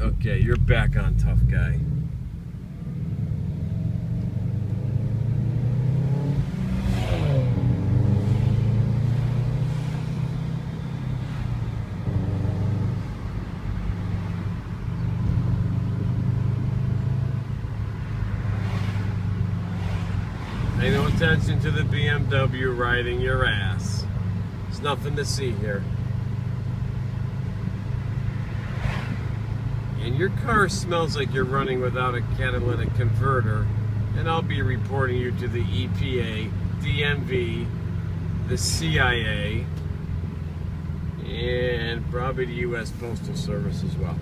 Okay, you're back on Tough Guy. Pay no attention to the BMW riding your ass. There's nothing to see here. And your car smells like you're running without a catalytic converter, and I'll be reporting you to the EPA, DMV, the CIA, and probably the U.S. Postal Service as well.